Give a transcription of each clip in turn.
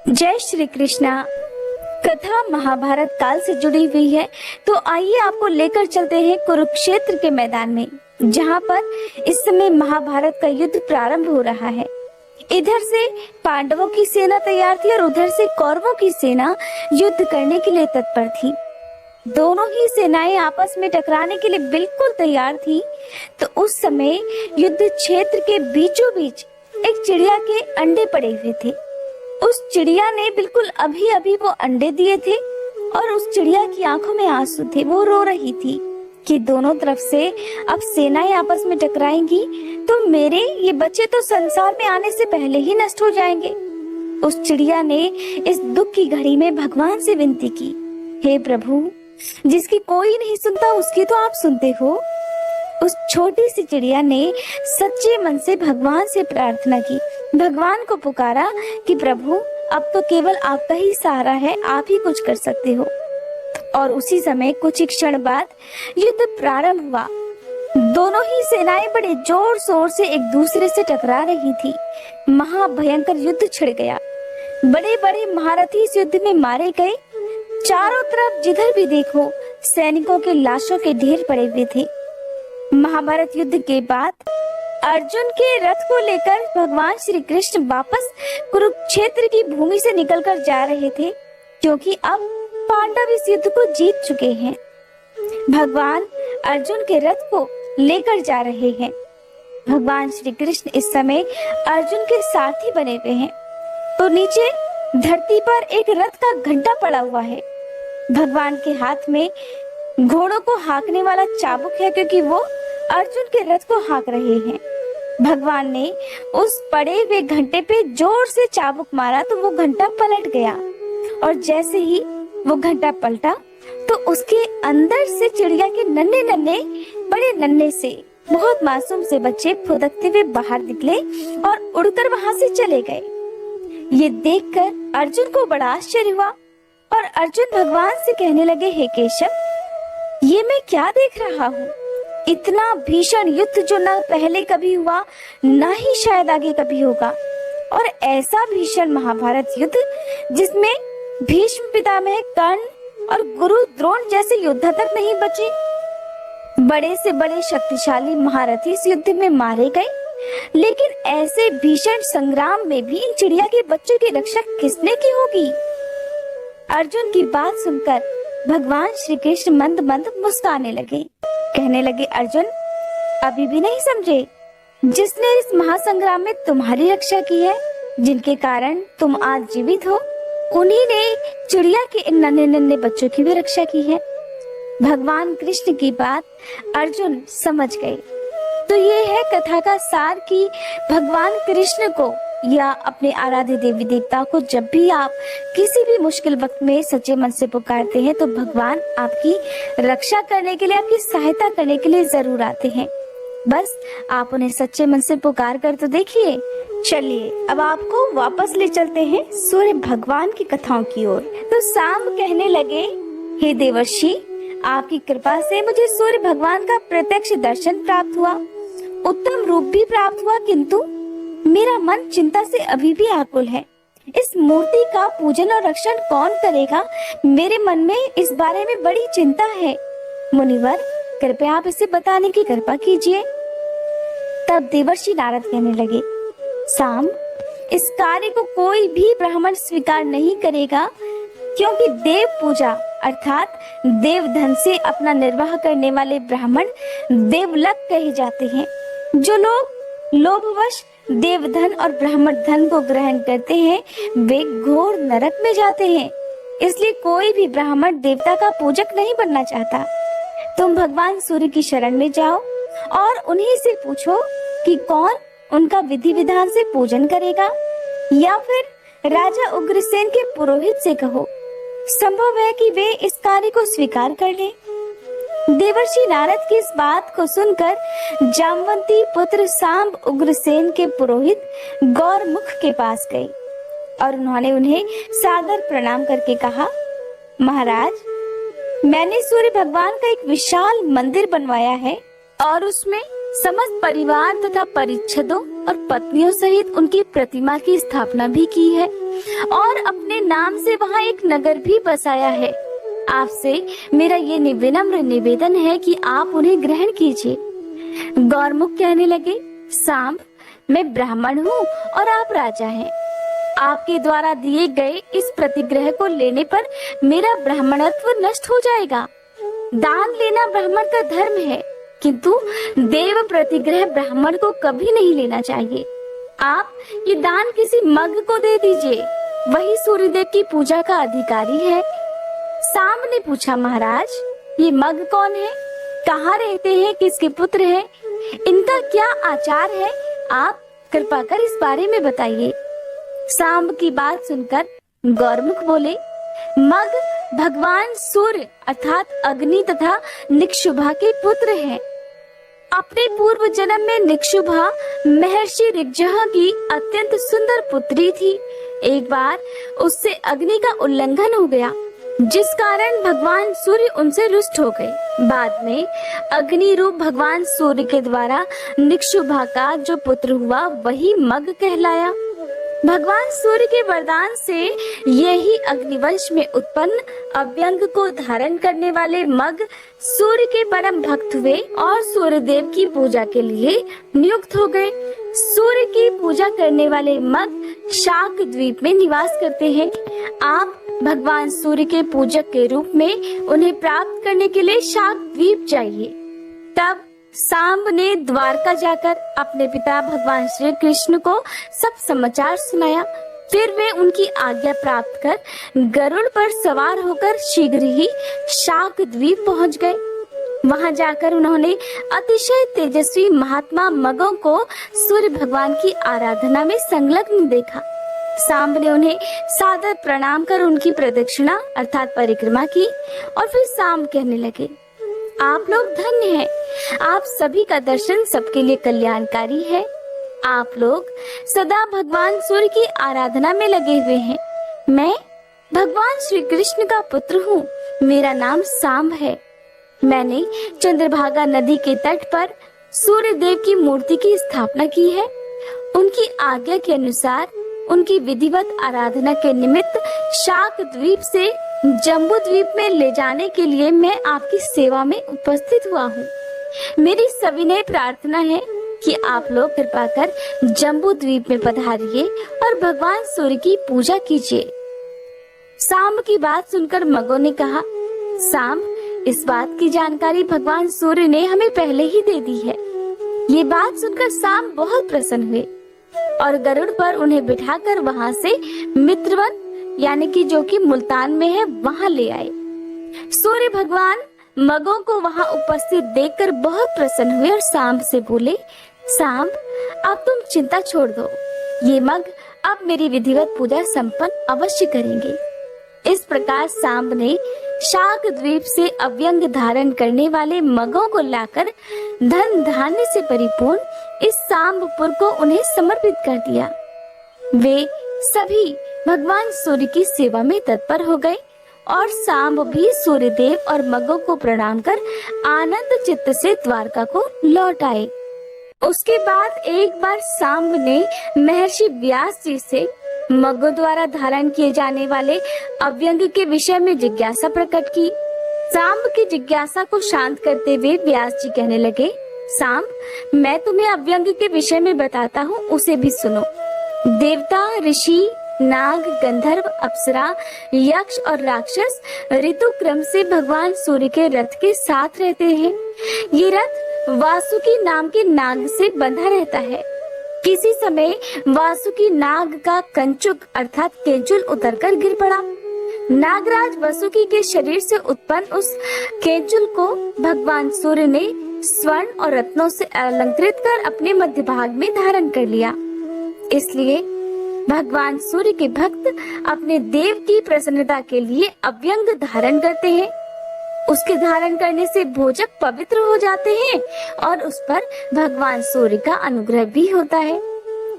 जय श्री कृष्णा। कथा महाभारत काल से जुड़ी हुई है, तो आइए आपको लेकर चलते हैं कुरुक्षेत्र के मैदान में, जहां पर इस समय महाभारत का युद्ध प्रारंभ हो रहा है। इधर से पांडवों की सेना तैयार थी और उधर से कौरवों की सेना युद्ध करने के लिए तत्पर थी। दोनों ही सेनाएं आपस में टकराने के लिए बिल्कुल तैयार थी। तो उस समय युद्ध क्षेत्र के बीचों बीच एक चिड़िया के अंडे पड़े हुए थे। उस चिड़िया ने बिल्कुल अभी अभी वो अंडे दिए थे और उस चिड़िया की आंखों में आंसू थे। वो रो रही थी कि दोनों तरफ से अब सेनाएं आपस में टकराएंगी तो मेरे ये बच्चे तो संसार में आने से पहले ही नष्ट हो जाएंगे। उस चिड़िया ने इस दुख की घड़ी में भगवान से विनती की, हे प्रभु, जिसकी कोई नहीं सुनता उसकी तो आप सुनते हो। उस छोटी सी चिड़िया ने सच्चे मन से भगवान से प्रार्थना की, भगवान को पुकारा कि प्रभु, अब तो केवल आपका ही सहारा है, आप ही कुछ कर सकते हो। और उसी समय कुछ ही क्षण बाद युद्ध प्रारंभ हुआ। दोनों ही सेनाएं बड़े जोर शोर से एक दूसरे से टकरा रही थी। महाभयंकर युद्ध छिड़ गया। बड़े बड़े महारथी इस युद्ध में मारे गए। चारों तरफ जिधर भी देखो सैनिकों के लाशों के ढेर पड़े हुए थे। महाभारत युद्ध के बाद अर्जुन के रथ को लेकर भगवान श्री कृष्ण वापस कुरुक्षेत्र की भूमि से निकलकर जा रहे थे, क्योंकि अब पांडव इस युद्ध को जीत चुके हैं। भगवान अर्जुन के रथ को लेकर जा रहे हैं। भगवान श्री कृष्ण इस समय अर्जुन के साथी बने हुए हैं। तो नीचे धरती पर एक रथ का घंटा पड़ा हुआ है। भगवान के हाथ में घोड़ों को हाँकने वाला चाबुक है, क्योंकि वो अर्जुन के रथ को हाँक रहे हैं। भगवान ने उस पड़े हुए घंटे पे जोर से चाबुक मारा तो वो घंटा पलट गया। और जैसे ही वो घंटा पलटा तो उसके अंदर से चिड़िया के नन्हे नन्हे बड़े नन्हे से बहुत मासूम से बच्चे फुदकते हुए बाहर निकले और उड़कर वहां से चले गए। ये देखकर अर्जुन को बड़ा आश्चर्य हुआ और अर्जुन भगवान से कहने लगे, हे केशव, ये मैं क्या देख रहा हूँ? इतना भीषण युद्ध जो ना पहले कभी हुआ, ना ही शायद आगे कभी होगा। और ऐसा भीषण महाभारत युद्ध जिसमें भीष्म पितामह, कर्ण और गुरु द्रोण जैसे योद्धा तक नहीं बचे। बड़े से बड़े शक्तिशाली महारथी इस युद्ध में मारे गए। लेकिन ऐसे भीषण संग्राम में भी इन चिड़िया के बच्चों की रक्षा किसने की होगी? अर्जुन की बात सुनकर भगवान श्री कृष्ण मंद मंद मुस्कुराने लगे। कहने लगे, अर्जुन, अभी भी नहीं समझे? जिसने इस महासंग्राम में तुम्हारी रक्षा की है, जिनके कारण तुम आज जीवित हो, उन्हीं ने चिड़िया के इन नन्हे नन्हे बच्चों की भी रक्षा की है। भगवान कृष्ण की बात अर्जुन समझ गए। तो ये है कथा का सार कि भगवान कृष्ण को या अपने आराध्य देवी देवता को जब भी आप किसी भी मुश्किल वक्त में सच्चे मन से पुकारते हैं तो भगवान आपकी रक्षा करने के लिए, आपकी सहायता करने के लिए जरूर आते हैं। बस आप उन्हें सच्चे मन से पुकार कर तो देखिए। चलिए अब आपको वापस ले चलते हैं सूर्य भगवान की कथाओं की ओर। तो शाम कहने लगे, हे देवर्षि, आपकी कृपा से मुझे सूर्य भगवान का प्रत्यक्ष दर्शन प्राप्त हुआ, उत्तम रूप भी प्राप्त हुआ, किंतु मेरा मन चिंता से अभी भी आकुल है। इस मूर्ति का पूजन और रक्षण कौन करेगा? मेरे मन में इस बारे में बड़ी चिंता है। मुनिवर, कृपया आप इसे बताने की कृपा कीजिए। तब देवर्षि नारद कहने लगे, साम, इस कार्य को कोई भी ब्राह्मण स्वीकार नहीं करेगा, क्योंकि देव पूजा अर्थात देव धन से अपना निर्वाह करने वाले ब्राह्मण देवलक कहे जाते हैं। जो लोग लोभवश देवधन और ब्राह्मण धन को ग्रहण करते हैं वे घोर नरक में जाते हैं। इसलिए कोई भी ब्राह्मण देवता का पूजक नहीं बनना चाहता। तुम भगवान सूर्य की शरण में जाओ और उन्हीं से पूछो कि कौन उनका विधि विधान से पूजन करेगा, या फिर राजा उग्रसेन के पुरोहित से कहो। संभव है कि वे इस कार्य को स्वीकार कर लें। देवर्षि नारद की इस बात को सुनकर जामवंती पुत्र सांब उग्रसेन के पुरोहित गौरमुख के पास गए और उन्होंने उन्हें सादर प्रणाम करके कहा, महाराज, मैंने सूर्य भगवान का एक विशाल मंदिर बनवाया है और उसमें समस्त परिवार तथा परिच्छदों और पत्नियों सहित उनकी प्रतिमा की स्थापना भी की है। और अपने नाम से वहाँ एक नगर भी बसाया है। आपसे मेरा ये विनम्र निवेदन है कि आप उन्हें ग्रहण कीजिए। गौरमुख कहने लगे, सांब, मैं ब्राह्मण हूँ और आप राजा हैं। आपके द्वारा दिए गए इस प्रतिग्रह को लेने पर मेरा ब्राह्मणत्व नष्ट हो जाएगा। दान लेना ब्राह्मण का धर्म है, किंतु देव प्रतिग्रह ब्राह्मण को कभी नहीं लेना चाहिए। आप ये दान किसी मग को दे दीजिए, वही सूर्यदेव की पूजा का अधिकारी है। सांब ने पूछा, महाराज, ये मग कौन है, कहाँ रहते हैं, किसके पुत्र हैं, इनका क्या आचार है, आप कृपा कर इस बारे में बताइए। सांब की बात सुनकर गौरमुख बोले, मग भगवान सूर्य अर्थात अग्नि तथा निक्षुभा के पुत्र हैं। अपने पूर्व जन्म में निक्षुभा महर्षि ऋग्जहा की अत्यंत सुंदर पुत्री थी। एक बार उससे अग्नि का उल्लंघन हो गया, जिस कारण भगवान सूर्य उनसे रुष्ट हो गए। बाद में अग्नि रूप भगवान सूर्य के द्वारा निक्षुभा का जो पुत्र हुआ वही मग कहलाया। भगवान सूर्य के वरदान से यही अग्निवंश में उत्पन्न अव्यंग को धारण करने वाले मग सूर्य के परम भक्त हुए और सूर्य देव की पूजा के लिए नियुक्त हो गए। सूर्य की पूजा करने वाले मग शाक द्वीप में निवास करते हैं। आप भगवान सूर्य के पूजक के रूप में उन्हें प्राप्त करने के लिए शाक द्वीप चाहिए। तब सांब ने द्वारका जाकर अपने पिता भगवान श्री कृष्ण को सब समाचार सुनाया। फिर वे उनकी आज्ञा प्राप्त कर गरुड़ पर सवार होकर शीघ्र ही शाक द्वीप पहुंच गए। वहां जाकर उन्होंने अतिशय तेजस्वी महात्मा मगों को सूर्य भगवान की आराधना में संलग्न देखा। सांब ने उन्हें सादर प्रणाम कर उनकी प्रदक्षिणा अर्थात परिक्रमा की और फिर सांब कहने लगे, आप लोग धन्य हैं, आप सभी का दर्शन सबके लिए कल्याणकारी है। आप लोग सदा भगवान सूर्य की आराधना में लगे हुए हैं। मैं भगवान श्री कृष्ण का पुत्र हूँ, मेरा नाम सांब है। मैंने चंद्रभागा नदी के तट पर सूर्य देव की मूर्ति की स्थापना की है। उनकी आज्ञा के अनुसार उनकी विधिवत आराधना के निमित्त शाक द्वीप से जम्बू द्वीप में ले जाने के लिए मैं आपकी सेवा में उपस्थित हुआ हूँ। मेरी सविनय प्रार्थना है कि आप लोग कृपा कर जम्बू द्वीप में पधारिए और भगवान सूर्य की पूजा कीजिए। सांब की बात सुनकर मगों ने कहा, सांब, इस बात की जानकारी भगवान सूर्य ने हमें पहले ही दे दी है। ये बात सुनकर सांब बहुत प्रसन्न हुए और गरुड़ पर उन्हें बिठाकर वहां से मित्रवन यानी कि जो कि मुल्तान में है वहां ले आए। सूर्य भगवान मगों को वहां उपस्थित देखकर बहुत प्रसन्न हुए और सांब से बोले, सांब, अब तुम चिंता छोड़ दो, ये मग अब मेरी विधिवत पूजा संपन्न अवश्य करेंगे। इस प्रकार सांब ने शाक द्वीप से अव्यंग धारण करने वाले मगों को लाकर धन धान्य से परिपूर्ण इस सांबपुर को उन्हें समर्पित कर दिया। वे सभी भगवान सूर्य की सेवा में तत्पर हो गए और सांब भी सूर्य देव और मगों को प्रणाम कर आनंद चित्त से द्वारका को लौट आए। उसके बाद एक बार सांब ने महर्षि व्यास जी से मगों द्वारा धारण किए जाने वाले अव्यंग के विषय में जिज्ञासा प्रकट की। सांब की जिज्ञासा को शांत करते हुए व्यास जी कहने लगे, सांब, मैं तुम्हें अव्यंग के विषय में बताता हूँ, उसे भी सुनो। देवता, ऋषि, नाग, गंधर्व, अप्सरा, यक्ष और राक्षस ऋतु क्रम से भगवान सूर्य के रथ के साथ रहते हैं। ये रथ वासुकी नाम के नाग से बंधा रहता है। किसी समय वासुकी नाग का कंचुक अर्थात केंचुल उतरकर गिर पड़ा। नागराज वासुकी के शरीर से उत्पन्न उस केंचुल को भगवान सूर्य ने स्वर्ण और रत्नों से अलंकृत कर अपने मध्य भाग में धारण कर लिया। इसलिए भगवान सूर्य के भक्त अपने देव की प्रसन्नता के लिए अव्यंग धारण करते हैं। उसके धारण करने से भोजक पवित्र हो जाते हैं और उस पर भगवान सूर्य का अनुग्रह भी होता है।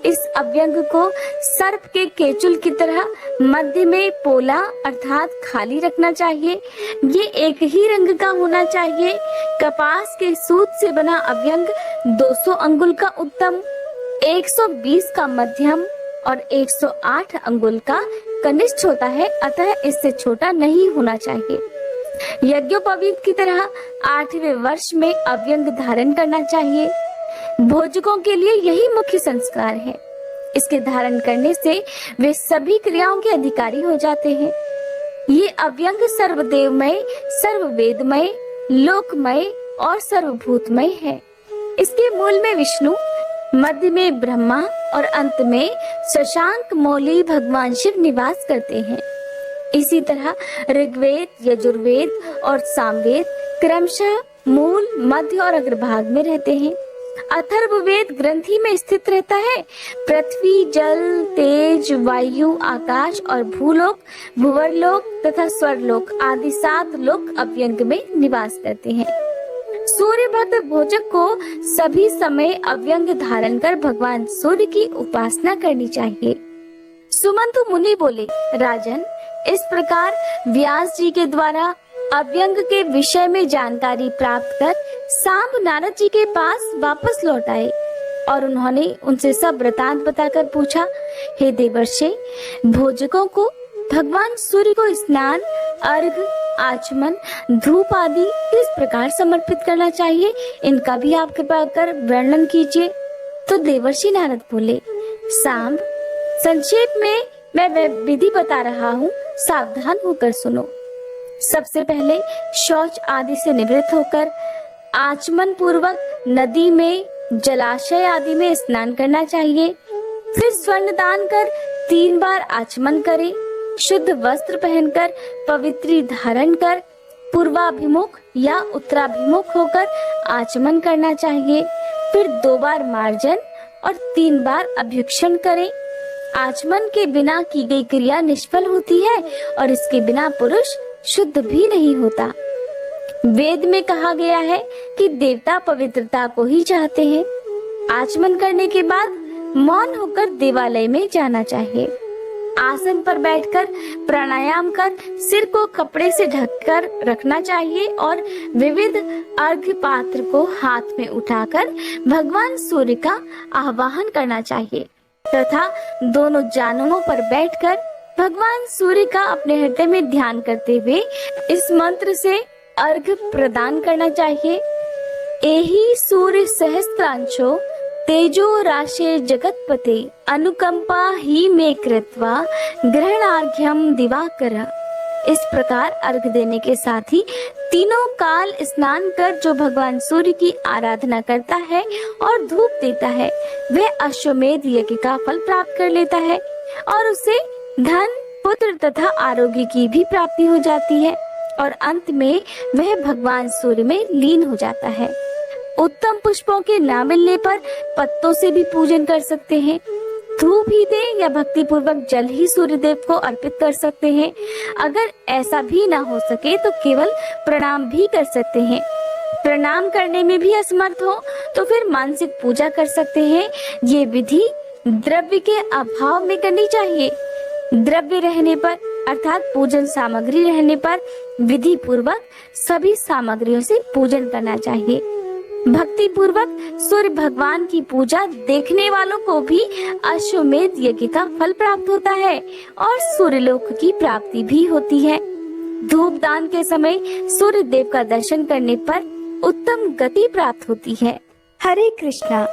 इस अव्यंग को सर्प के केचुल की तरह मध्य में पोला अर्थात खाली रखना चाहिए। ये एक ही रंग का होना चाहिए। कपास के सूत से बना अव्यंग 200 अंगुल का उत्तम, 120 का मध्यम और 108 अंगुल का कनिष्ठ होता है, अतः इससे छोटा नहीं होना चाहिए। यज्ञोपवीत की तरह 8वें वर्ष में अव्यंग धारण करना चाहिए। भोजकों के लिए यही मुख्य संस्कार है। इसके धारण करने से वे सभी क्रियाओं के अधिकारी हो जाते हैं। ये अव्यंग सर्वदेवमय, सर्ववेदमय, लोकमय और सर्वभूतमय है। इसके मूल में विष्णु, मध्य में ब्रह्मा और अंत में शशांक मौली भगवान शिव निवास करते हैं। इसी तरह ऋग्वेद, यजुर्वेद और सामवेद क्रमशः मूल, मध्य और अग्रभाग में रहते हैं। अथर्ववेद ग्रंथि में स्थित रहता है। पृथ्वी, जल, तेज, वायु, आकाश और भूलोक, भुवरलोक तथा स्वर्लोक आदि 7 लोक अव्यंग में निवास करते हैं। सूर्य भक्त भोजक को सभी समय अव्यंग धारण कर भगवान सूर्य की उपासना करनी चाहिए। सुमंतु मुनि बोले, राजन, इस प्रकार व्यास जी के द्वारा अव्यंग के विषय में जानकारी प्राप्त कर सांब नारद जी के पास वापस लौट आए और उन्होंने उनसे सब वृतांत बताकर पूछा, हे देवर्षि, भोजकों को भगवान सूर्य को स्नान, अर्घ, आचमन, धूप आदि किस प्रकार समर्पित करना चाहिए, इनका भी आप कृपा कर वर्णन कीजिए। तो देवर्षि नारद बोले, सांब, संक्षेप में मैं वह विधि बता रहा हूँ, सावधान होकर सुनो। सबसे पहले शौच आदि से निवृत्त होकर आचमन पूर्वक नदी में, जलाशय आदि में स्नान करना चाहिए। फिर स्वर्ण दान कर 3 बार आचमन करें। शुद्ध वस्त्र पहनकर पवित्री धारण कर पूर्वाभिमुख या उत्तराभिमुख होकर आचमन करना चाहिए। फिर 2 बार मार्जन और 3 बार अभ्युक्षण करें। आचमन के बिना की गई क्रिया निष्फल होती है और इसके बिना पुरुष शुद्ध भी नहीं होता। वेद में कहा गया है कि देवता पवित्रता को ही चाहते हैं। आचमन करने के बाद मौन होकर देवालय में जाना चाहिए। आसन पर बैठकर प्राणायाम कर सिर को कपड़े से ढककर रखना चाहिए और विविध अर्घ्य पात्र को हाथ में उठाकर भगवान सूर्य का आवाहन करना चाहिए तथा दोनों जानवों पर बैठकर भगवान सूर्य का अपने हृदय में ध्यान करते हुए इस मंत्र से अर्घ्य प्रदान करना चाहिए। एहि सूर्य सहस्त्रांशो तेजो राशे जगतपते अनुकंपा ही में कृत्वा ग्रहणार्घ्यम दिवाकर। इस प्रकार अर्घ देने के साथ ही तीनों काल स्नान कर जो भगवान सूर्य की आराधना करता है और धूप देता है, वह अश्वमेध यज्ञ का फल प्राप्त कर लेता है और उसे धन, पुत्र तथा आरोग्य की भी प्राप्ति हो जाती है और अंत में वह भगवान सूर्य में लीन हो जाता है। उत्तम पुष्पों के न मिलने पर पत्तों से भी पूजन कर सकते हैं। धूप ही दे या भक्ति पूर्वक जल ही सूर्य देव को अर्पित कर सकते हैं। अगर ऐसा भी ना हो सके तो केवल प्रणाम भी कर सकते हैं। प्रणाम करने में भी असमर्थ हो तो फिर मानसिक पूजा कर सकते हैं। ये विधि द्रव्य के अभाव में करनी चाहिए। द्रव्य रहने पर अर्थात पूजन सामग्री रहने पर विधि पूर्वक सभी सामग्रियों से पूजन करना चाहिए। भक्ति पूर्वक सूर्य भगवान की पूजा देखने वालों को भी अश्वमेध यज्ञ का फल प्राप्त होता है और सूर्यलोक की प्राप्ति भी होती है। धूप दान के समय सूर्य देव का दर्शन करने पर उत्तम गति प्राप्त होती है। हरे कृष्णा।